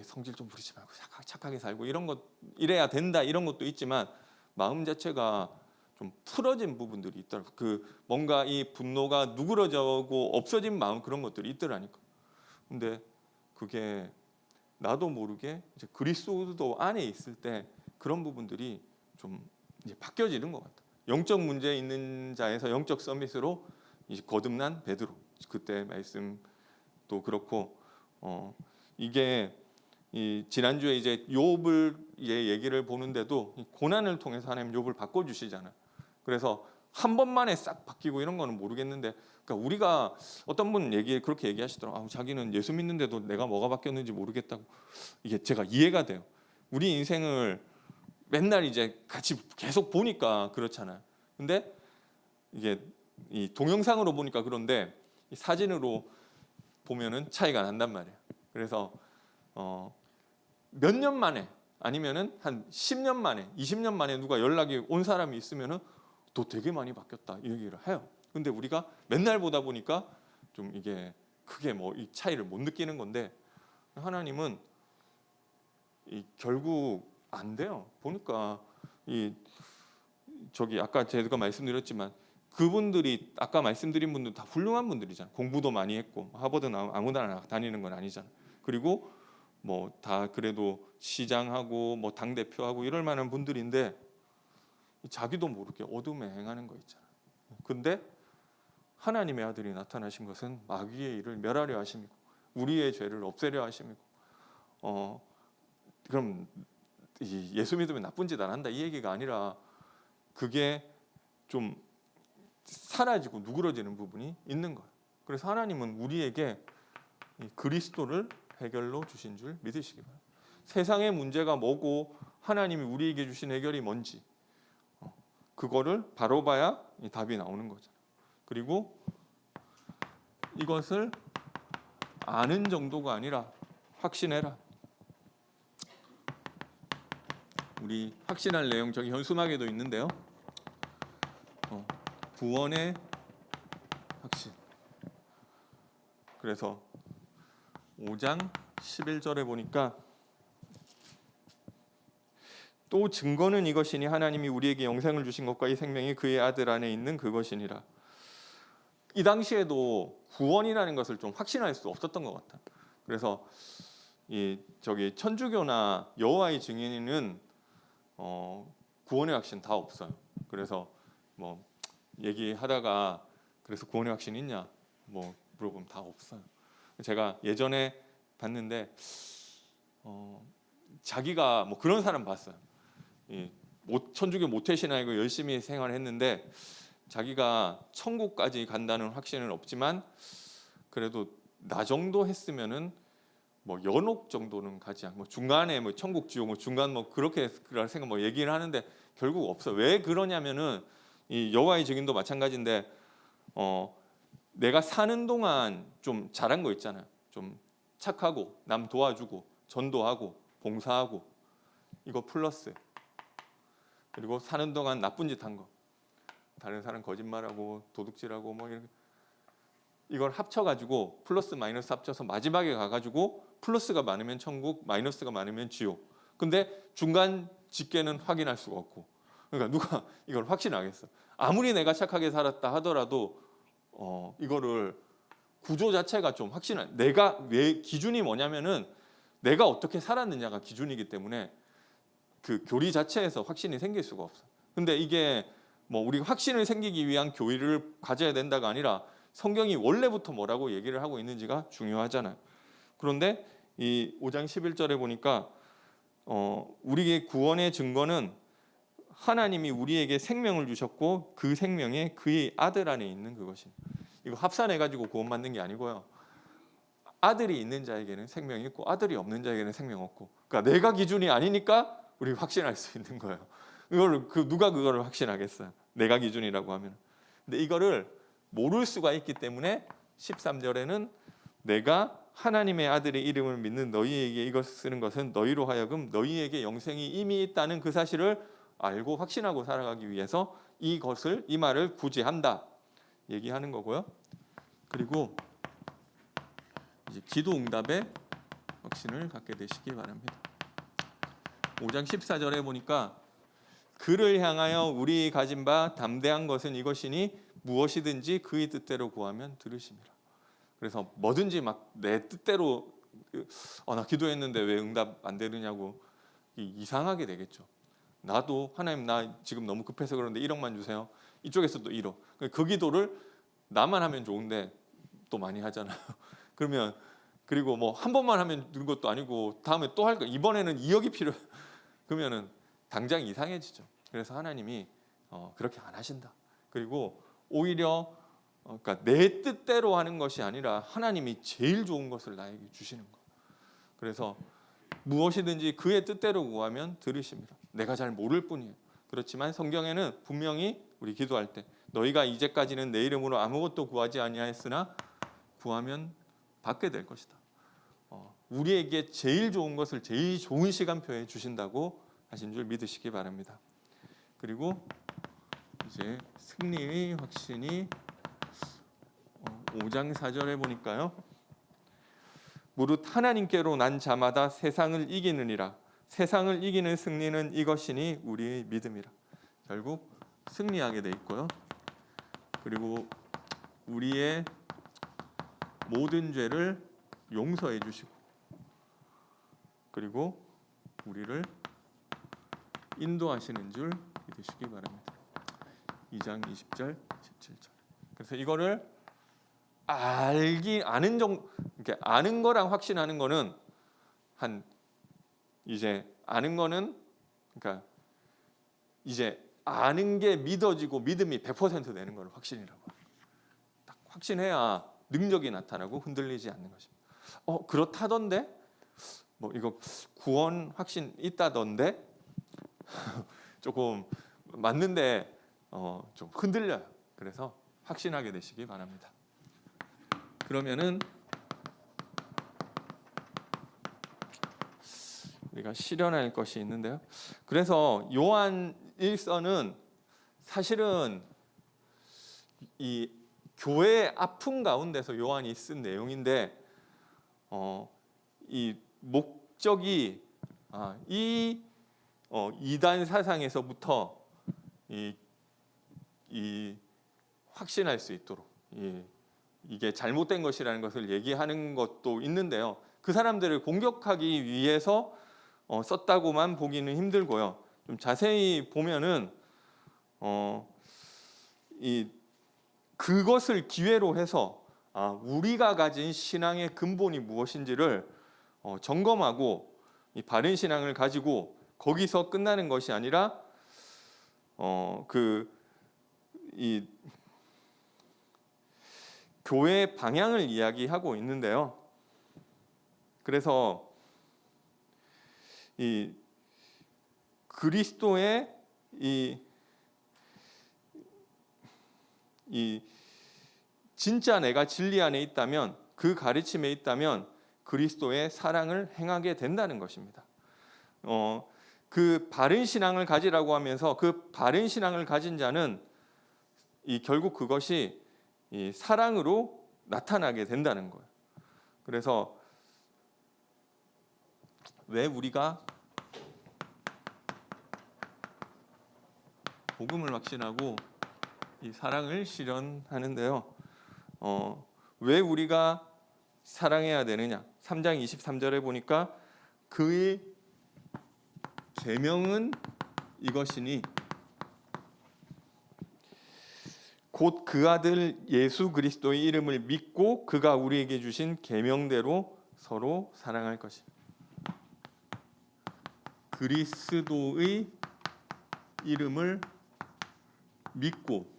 성질 좀 부리지 말고 착하게 살고 이런 것 이래야 된다 이런 것도 있지만, 마음 자체가 좀 풀어진 부분들이 있더라고요. 뭔가 이 분노가 누그러져고 없어진 마음, 그런 것들이 있더라니까. 근데 그게 나도 모르게 이제 그리스도 안에 있을 때 그런 부분들이 좀 이제 바뀌어지는 것 같아. 영적 문제 있는 자에서 영적 서밋으로 이제 거듭난 베드로, 그때 말씀도 그렇고 이게 지난주에 이제 욥을 얘기를 보는데도 고난을 통해서 하나님 욥을 바꿔주시잖아요. 그래서 한 번만에 싹 바뀌고 이런 거는 모르겠는데, 그러니까 우리가 어떤 분 그렇게 얘기하시더라고요. 자기는 예수 믿는데도 내가 뭐가 바뀌었는지 모르겠다고. 이게 제가 이해가 돼요. 우리 인생을 맨날 이제 같이 계속 보니까 그렇잖아요. 근데 이게 이 동영상으로 보니까 그런데 이 사진으로 보면은 차이가 난단 말이에요. 그래서 몇 년 만에 아니면은 한 10년 만에 20년 만에 누가 연락이 온 사람이 있으면은 또 되게 많이 바뀌었다 이 얘기를 해요. 근데 우리가 맨날 보다 보니까 좀 이게 크게 뭐 이 차이를 못 느끼는 건데, 하나님은 결국 안 돼요. 보니까 저기 아까 제가 말씀드렸지만 그분들이 아까 말씀드린 분들 다 훌륭한 분들이잖아요. 공부도 많이 했고 하버드나 아무나 다니는 건 아니잖아요. 그리고 뭐 다 그래도 시장하고 뭐 당 대표하고 이럴 만한 분들인데 자기도 모르게 어둠에 행하는 거 있잖아요. 근데 하나님의 아들이 나타나신 것은 마귀의 일을 멸하려 하심이고 우리의 죄를 없애려 하심이고, 그럼 예수 믿으면 나쁜 짓 안 한다 이 얘기가 아니라 그게 좀 사라지고 누그러지는 부분이 있는 거예요. 그래서 하나님은 우리에게 그리스도를 해결로 주신 줄 믿으시기 바랍니다. 세상의 문제가 뭐고 하나님이 우리에게 주신 해결이 뭔지 그거를 바로 봐야 답이 나오는 거죠. 그리고 이것을 아는 정도가 아니라 확신해라. 우리 확신할 내용 저기 현수막에도 있는데요. 구원의 확신. 그래서 5장 11절에 보니까 또 증거는 이것이니 하나님이 우리에게 영생을 주신 것과 이 생명이 그의 아들 안에 있는 그것이니라. 이 당시에도 구원이라는 것을 좀 확신할 수 없었던 것 같아요. 그래서 저기 천주교나 여호와의 증인은 구원의 확신 다 없어요. 그래서 뭐 얘기하다가 그래서 구원의 확신 있냐 뭐 물어보면 다 없어요. 제가 예전에 봤는데 자기가 뭐 그런 사람 봤어요. 천주교 모태신앙이고 열심히 생활했는데 자기가 천국까지 간다는 확신은 없지만 그래도 나 정도 했으면은 뭐 연옥 정도는 가지 않고 뭐 중간에 뭐 천국 지옥 뭐 중간 뭐 그렇게 생각 뭐 얘기를 하는데 결국 없어. 왜 그러냐면은 이 여호와의 증인도 마찬가지인데 내가 사는 동안 좀 잘한 거 있잖아요. 좀 착하고 남 도와주고 전도하고 봉사하고 이거 플러스, 그리고 사는 동안 나쁜 짓 한 거, 다른 사람 거짓말하고 도둑질하고 뭐 이걸 합쳐가지고 플러스 마이너스 합쳐서 마지막에 가가지고 플러스가 많으면 천국, 마이너스가 많으면 지옥. 근데 중간 집계는 확인할 수가 없고, 그러니까 누가 이걸 확신하겠어? 아무리 내가 착하게 살았다 하더라도 이거를 구조 자체가 좀 확신한. 내가 왜 기준이 뭐냐면은 내가 어떻게 살았느냐가 기준이기 때문에 그 교리 자체에서 확신이 생길 수가 없어. 근데 이게 뭐 우리가 확신을 생기기 위한 교리를 가져야 된다가 아니라 성경이 원래부터 뭐라고 얘기를 하고 있는지가 중요하잖아요. 그런데 이 5장 11절에 보니까 우리의 구원의 증거는 하나님이 우리에게 생명을 주셨고 그 생명에 그의 아들 안에 있는 그것이. 이거 합산해가지고 구원받는 게 아니고요. 아들이 있는 자에게는 생명이 있고 아들이 없는 자에게는 생명 없고. 그러니까 내가 기준이 아니니까 우리 확신할 수 있는 거예요. 이걸 누가 그거를 확신하겠어요? 내가 기준이라고 하면. 근데 이거를 모를 수가 있기 때문에 13절에는 내가 하나님의 아들의 이름을 믿는 너희에게 이것을 쓰는 것은 너희로 하여금 너희에게 영생이 이미 있다는 그 사실을 알고 확신하고 살아가기 위해서 이 말을 굳이 한다 얘기하는 거고요. 그리고 이제 기도 응답에 확신을 갖게 되시기 바랍니다. 5장 14절에 보니까 그를 향하여 우리 가진 바 담대한 것은 이것이니 무엇이든지 그의 뜻대로 구하면 들으심이라. 그래서 뭐든지 막 내 뜻대로 나 기도했는데 왜 응답 안 되느냐고 이상하게 되겠죠. 나도 하나님 나 지금 너무 급해서 그런데 1억만 주세요. 이쪽에서도 1억. 그 기도를 나만 하면 좋은데 또 많이 하잖아요. 그러면 그리고 뭐 한 번만 하면 되는 것도 아니고 다음에 또 할 거. 이번에는 2억이 필요해. 그러면은 당장 이상해지죠. 그래서 하나님이 그렇게 안 하신다. 그리고 오히려 그러니까 내 뜻대로 하는 것이 아니라 하나님이 제일 좋은 것을 나에게 주시는 거. 그래서 무엇이든지 그의 뜻대로 구하면 들으십니다. 내가 잘 모를 뿐이에요. 그렇지만 성경에는 분명히 우리 기도할 때 너희가 이제까지는 내 이름으로 아무것도 구하지 아니하였으나 구하면 받게 될 것이다. 우리에게 제일 좋은 것을 제일 좋은 시간표에 주신다고 하신 줄 믿으시기 바랍니다. 그리고 이제 승리의 확신이 5장 4절에 보니까요. 무릇 하나님께로 난 자마다 세상을 이기느니라. 세상을 이기는 승리는 이것이니 우리의 믿음이라. 결국 승리하게 돼 있고요. 그리고 우리의 모든 죄를 용서해 주시고, 그리고 우리를 인도하시는 줄 믿으시기 바랍니다. 2장 20절, 17절. 그래서 이거를 아는 정도, 이렇게 아는 거랑 확신하는 거는 이제 아는 거는 그러니까 이제 아는 게 믿어지고 믿음이 100% 되는 걸 확신이라고. 딱 확신해야 능력이 나타나고 흔들리지 않는 것입니다. 그렇다던데? 뭐 이거 구원 확신 있다던데? 조금 맞는데 좀 흔들려요. 그래서 확신하게 되시기 바랍니다. 그러면은 우리가 실현할 것이 있는데요. 그래서 요한 1서는 사실은 이 교회의 아픔 가운데서 요한이 쓴 내용인데 이 목적이 이 이단 사상에서부터 이 확신할 수 있도록 이게 잘못된 것이라는 것을 얘기하는 것도 있는데요. 그 사람들을 공격하기 위해서 썼다고만 보기는 힘들고요. 좀 자세히 보면은 그것을 기회로 해서 우리가 가진 신앙의 근본이 무엇인지를 점검하고 이 바른 신앙을 가지고 거기서 끝나는 것이 아니라 이 교회의 방향을 이야기하고 있는데요. 그래서 이 그리스도의 이 진짜 내가 진리 안에 있다면, 그 가르침에 있다면 그리스도의 사랑을 행하게 된다는 것입니다. 그 바른 신앙을 가지라고 하면서 그 바른 신앙을 가진 자는 결국 그것이 이 사랑으로 나타나게 된다는 거예요. 그래서 왜 우리가 복음을 확신하고 이 사랑을 실현하는데요. 왜 우리가 사랑해야 되느냐? 3장 23절에 보니까 그의 계명은 이것이니 곧 그 아들 예수 그리스도의 이름을 믿고 그가 우리에게 주신 계명대로 서로 사랑할 것이다. 그리스도의 이름을 믿고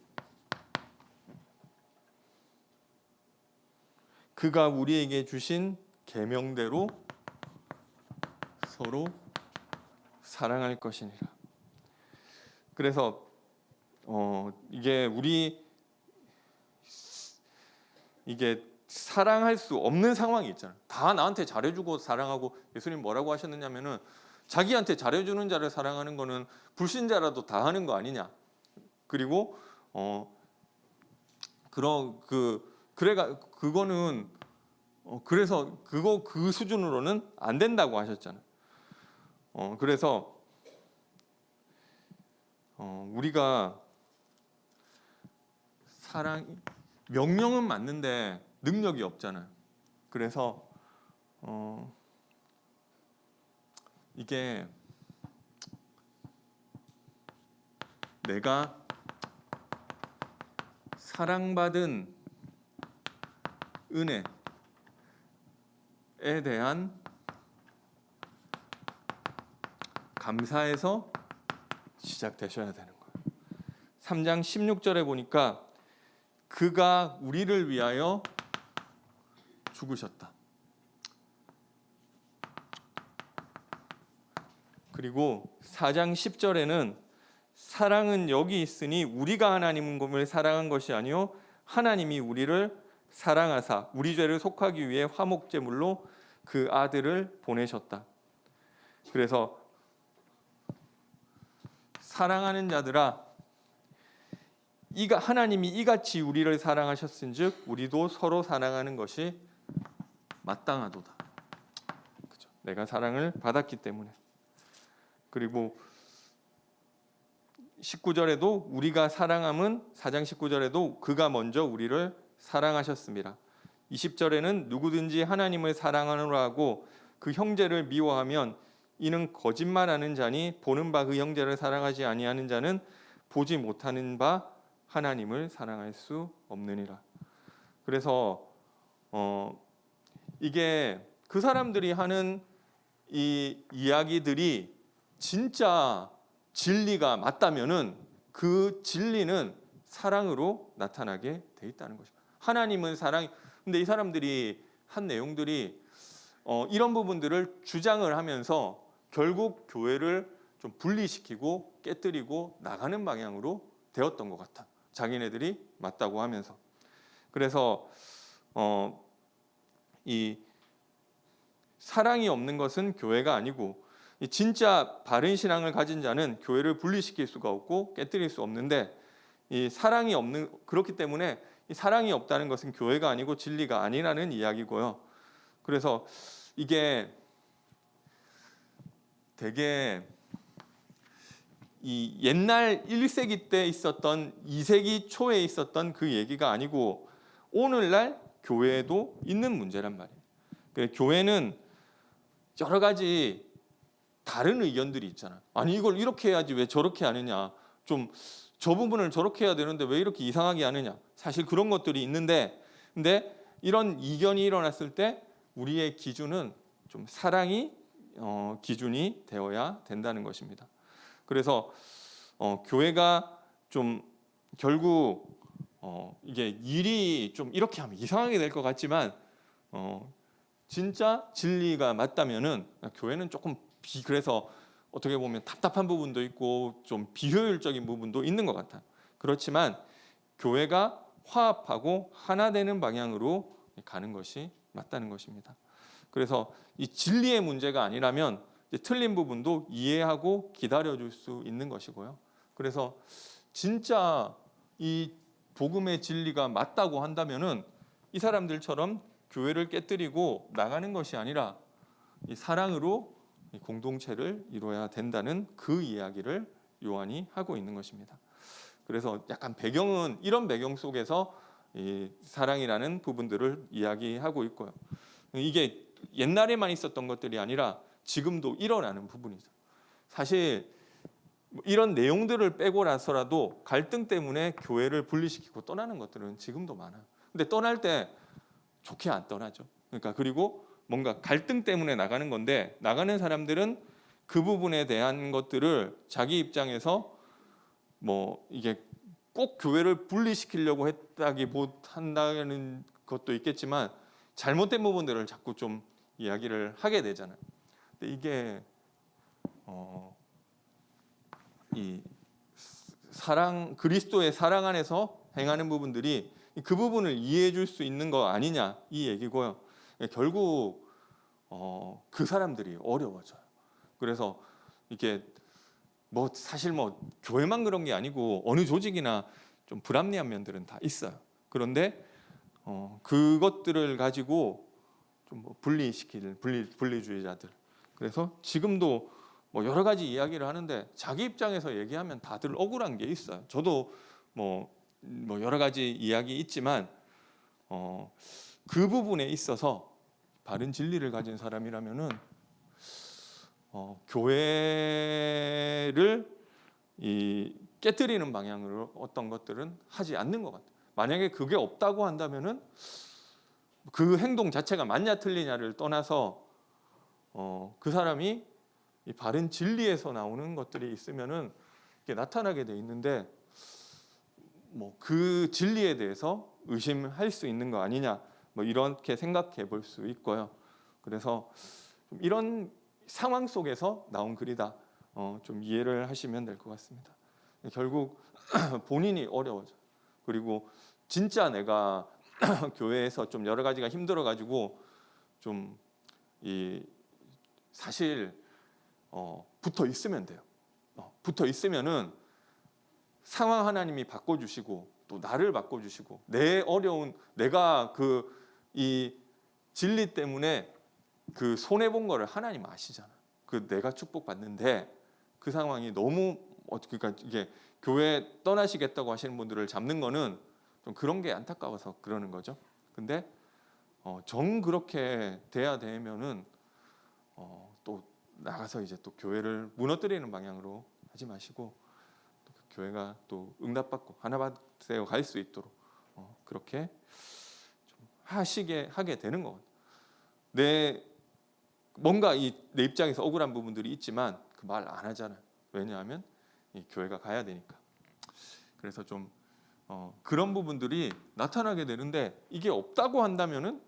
그가 우리에게 주신 계명대로 서로 사랑할 것이니라. 그래서 이게 사랑할 수 없는 상황이 있잖아요. 다 나한테 잘해주고 사랑하고, 예수님 뭐라고 하셨느냐면은 자기한테 잘해주는 자를 사랑하는 거는 불신자라도 다 하는 거 아니냐. 그리고 그거는 그래서 그 수준으로는 안 된다고 하셨잖아요. 그래서 우리가 명령은 맞는데 능력이 없잖아요. 그래서 이게 내가 사랑받은 은혜에 대한 감사에서 시작되셔야 되는 거예요. 3장 16절에 보니까 그가 우리를 위하여 죽으셨다. 그리고 4장 10절에는 사랑은 여기 있으니 우리가 하나님을 사랑한 것이 아니요 하나님이 우리를 사랑하사 우리 죄를 속하기 위해 화목제물로 그 아들을 보내셨다. 그래서 사랑하는 자들아, 하나님이 이같이 우리를 사랑하셨은즉 우리도 서로 사랑하는 것이 마땅하도다. 그죠? 내가 사랑을 받았기 때문에. 그리고 19절에도 우리가 사랑함은 4장 19절에도 그가 먼저 우리를 사랑하셨습니다. 20절에는 누구든지 하나님을 사랑하노라 하고 그 형제를 미워하면 이는 거짓말하는 자니 보는 바 그 형제를 사랑하지 아니하는 자는 보지 못하는 바 하나님을 사랑할 수 없느니라. 그래서 이게 그 사람들이 하는 이 이야기들이 진짜 진리가 맞다면은 그 진리는 사랑으로 나타나게 돼 있다는 것입니다. 하나님은 사랑. 근데 이 사람들이 한 내용들이 이런 부분들을 주장을 하면서 결국 교회를 좀 분리시키고 깨뜨리고 나가는 방향으로 되었던 것 같아. 자기네들이 맞다고 하면서. 그래서 이 사랑이 없는 것은 교회가 아니고 진짜 바른 신앙을 가진 자는 교회를 분리시킬 수가 없고 깨뜨릴 수 없는데 이 사랑이 없는 그렇기 때문에 이 사랑이 없다는 것은 교회가 아니고 진리가 아니라는 이야기고요. 그래서 이게 되게 이 옛날 1세기 때 있었던 2세기 초에 있었던 그 얘기가 아니고 오늘날 교회에도 있는 문제란 말이에요. 교회는 여러 가지 다른 의견들이 있잖아. 아니 이걸 이렇게 해야지 왜 저렇게 하느냐. 좀 저 부분을 저렇게 해야 되는데 왜 이렇게 이상하게 하느냐. 사실 그런 것들이 있는데 근데 이런 이견이 일어났을 때 우리의 기준은 좀 사랑이 기준이 되어야 된다는 것입니다. 그래서 교회가 좀 결국 이게 일이 좀 이렇게 하면 이상하게 될 것 같지만 진짜 진리가 맞다면은 교회는 조금 그래서 어떻게 보면 답답한 부분도 있고 좀 비효율적인 부분도 있는 것 같아요. 그렇지만 교회가 화합하고 하나 되는 방향으로 가는 것이 맞다는 것입니다. 그래서 이 진리의 문제가 아니라면 틀린 부분도 이해하고 기다려줄 수 있는 것이고요. 그래서 진짜 이 복음의 진리가 맞다고 한다면은 이 사람들처럼 교회를 깨뜨리고 나가는 것이 아니라 이 사랑으로 이 공동체를 이루어야 된다는 그 이야기를 요한이 하고 있는 것입니다. 그래서 약간 배경은 이런 배경 속에서 이 사랑이라는 부분들을 이야기하고 있고요. 이게 옛날에만 있었던 것들이 아니라 지금도 일어나는 부분이죠. 사실 이런 내용들을 빼고 나서라도 갈등 때문에 교회를 분리시키고 떠나는 것들은 지금도 많아요. 근데 떠날 때 좋게 안 떠나죠. 그러니까 그리고 뭔가 갈등 때문에 나가는 건데 나가는 사람들은 그 부분에 대한 것들을 자기 입장에서 뭐 이게 꼭 교회를 분리시키려고 한다는 것도 있겠지만 잘못된 부분들을 자꾸 좀 이야기를 하게 되잖아요. 근데 이게 이 사랑 그리스도의 사랑 안에서 행하는 부분들이 그 부분을 이해해 줄 수 있는 거 아니냐 이 얘기고요. 결국 그 사람들이 어려워져요. 그래서 이게 뭐 사실 뭐 교회만 그런 게 아니고 어느 조직이나 좀 불합리한 면들은 다 있어요. 그런데 그것들을 가지고 좀 뭐 분리주의자들. 그래서 지금도 뭐 여러 가지 이야기를 하는데 자기 입장에서 얘기하면 다들 억울한 게 있어요. 저도 뭐 여러 가지 이야기 있지만 그 부분에 있어서 바른 진리를 가진 사람이라면은 교회를 깨뜨리는 방향으로 어떤 것들은 하지 않는 것 같아요. 만약에 그게 없다고 한다면은 그 행동 자체가 맞냐 틀리냐를 떠나서 그 사람이 이 바른 진리에서 나오는 것들이 있으면은 이게 나타나게 돼 있는데 뭐 그 진리에 대해서 의심할 수 있는 거 아니냐, 뭐 이렇게 생각해 볼 수 있고요. 그래서 좀 이런 상황 속에서 나온 글이다, 좀 이해를 하시면 될 것 같습니다. 결국 본인이 어려워져. 그리고 진짜 내가 교회에서 좀 여러 가지가 힘들어 가지고 좀 이 사실 붙어 있으면 돼요. 붙어 있으면은 상황 하나님이 바꿔주시고 또 나를 바꿔주시고 내 어려운 내가 이 진리 때문에 그 손해 본 거를 하나님 아시잖아. 그 내가 축복받는데 그 상황이 너무 그러니까 이게 교회 떠나시겠다고 하시는 분들을 잡는 거는 좀 그런 게 안타까워서 그러는 거죠. 근데 정 그렇게 돼야 되면은 또 나가서 이제 또 교회를 무너뜨리는 방향으로 하지 마시고 또 그 교회가 또 응답받고 하나밭에 갈 수 있도록 그렇게 좀 하게 되는 것 같아요. 뭔가 내 입장에서 억울한 부분들이 있지만 그 말 안 하잖아요. 왜냐하면 이 교회가 가야 되니까. 그래서 좀 그런 부분들이 나타나게 되는데 이게 없다고 한다면은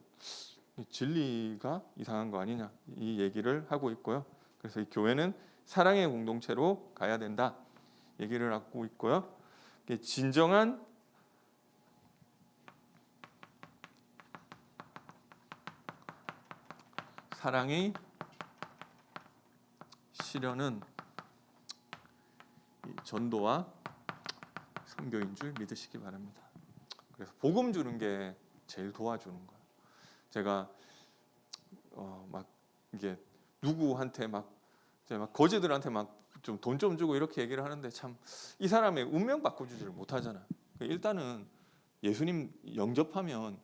진리가 이상한 거 아니냐 이 얘기를 하고 있고요. 그래서 이 교회는 사랑의 공동체로 가야 된다 얘기를 하고 있고요. 진정한 사랑의 실현은 이 전도와 선교인 줄 믿으시기 바랍니다. 그래서 복음 주는 게 제일 도와주는 거예요. 제가 막 이게 누구한테 막 거지들한테 막 좀 돈 좀 주고 이렇게 얘기를 하는데 참 이 사람의 운명 바꿔주지를 못하잖아요. 일단은 예수님 영접하면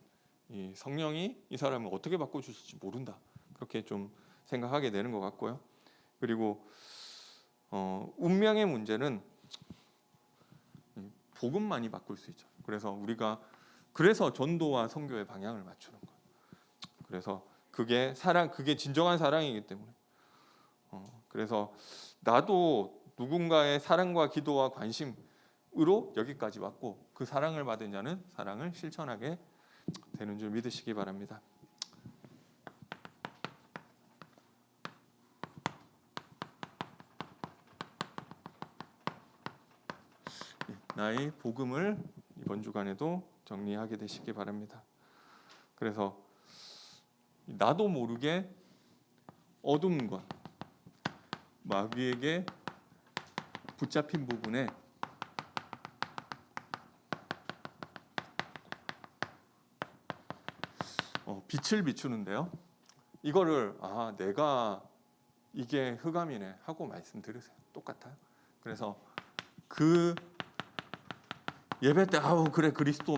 이 성령이 이 사람을 어떻게 바꿔주실지 모른다. 그렇게 좀 생각하게 되는 것 같고요. 그리고 운명의 문제는 복음만이 바꿀 수 있죠. 그래서 전도와 선교의 방향을 맞추는 거예요. 그래서 그게 진정한 사랑이기 때문에. 그래서 나도 누군가의 사랑과 기도와 관심으로 여기까지 왔고 그 사랑을 받은 자는 사랑을 실천하게 되는 줄 믿으시기 바랍니다. 나의 복음을 이번 주간에도 정리하게 되시기 바랍니다. 그래서 나도 모르게 어둠과 마귀에게 붙잡힌 부분에 빛을 비추는데요. 이거를 내가 이게 흑암이네 하고 말씀드리세요. 똑같아요. 그래서 그 예배 때 그래 그리스도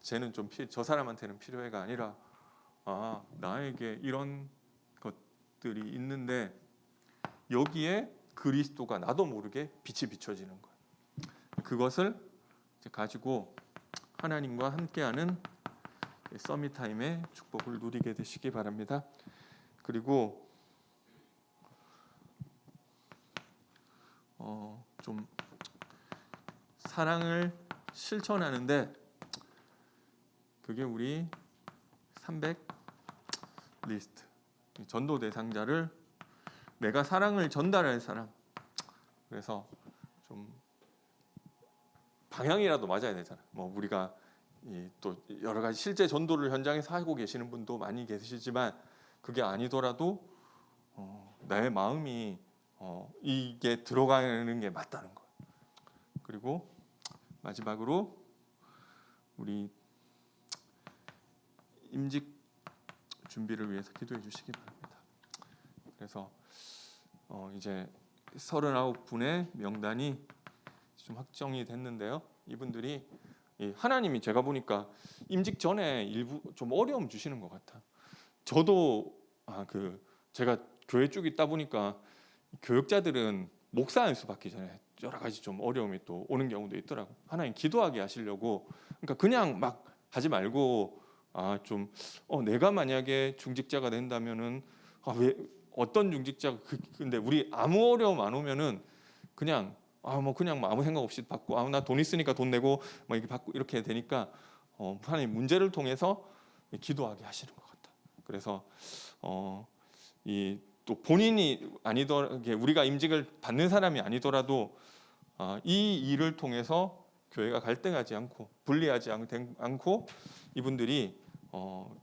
쟤는 좀 저 사람한테는 필요해가 아니라 나에게 이런 것들이 있는데 여기에 그리스도가 나도 모르게 빛이 비춰지는 거예요. 그것을 가지고 하나님과 함께하는 서밋 타임의 축복을 누리게 되시기 바랍니다. 그리고 좀 사랑을 실천하는데 그게 우리 300 리스트 전도 대상자를 내가 사랑을 전달할 사람. 그래서 좀 방향이라도 맞아야 되잖아. 우리가 또 여러 가지 실제 전도를 현장에서 하고 계시는 분도 많이 계시지만 그게 아니더라도 나의 마음이 이게 들어가는 게 맞다는 거. 그리고 마지막으로 우리 임직 준비를 위해서 기도해 주시기 바랍니다. 그래서 이제 39분의 명단이 좀 확정이 됐는데요. 이분들이 하나님이 제가 보니까 임직 전에 일부 좀 어려움 주시는 것 같아. 저도 제가 교회 쭉 있다 보니까 교역자들은 목사 안수 받기 전에 여러 가지 좀 어려움이 또 오는 경우도 있더라고. 하나님 기도하게 하시려고. 그러니까 그냥 막 하지 말고 내가 만약에 중직자가 된다면은 왜 어떤 중직자가 근데 우리 아무 어려움 안 오면은 그냥 뭐 그냥 뭐 아무 생각 없이 받고 나 돈 있으니까 돈 내고 뭐 이렇게 받고 이렇게 되니까 하나님 문제를 통해서 기도하게 하시는 것 같다. 그래서 이 또 본인이 아니더라도 우리가 임직을 받는 사람이 아니더라도 이 일을 통해서 교회가 갈등하지 않고 분리하지 않고 이분들이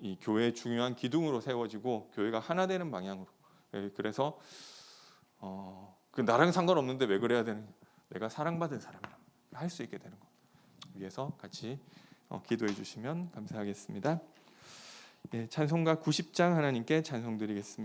이 교회의 중요한 기둥으로 세워지고 교회가 하나 되는 방향으로. 그래서 그 나랑 상관없는데 왜 그래야 되는? 내가 사랑받은 사람이라 할 수 있게 되는 것. 위해서 같이 기도해 주시면 감사하겠습니다. 찬송가 90장 하나님께 찬송 드리겠습니다.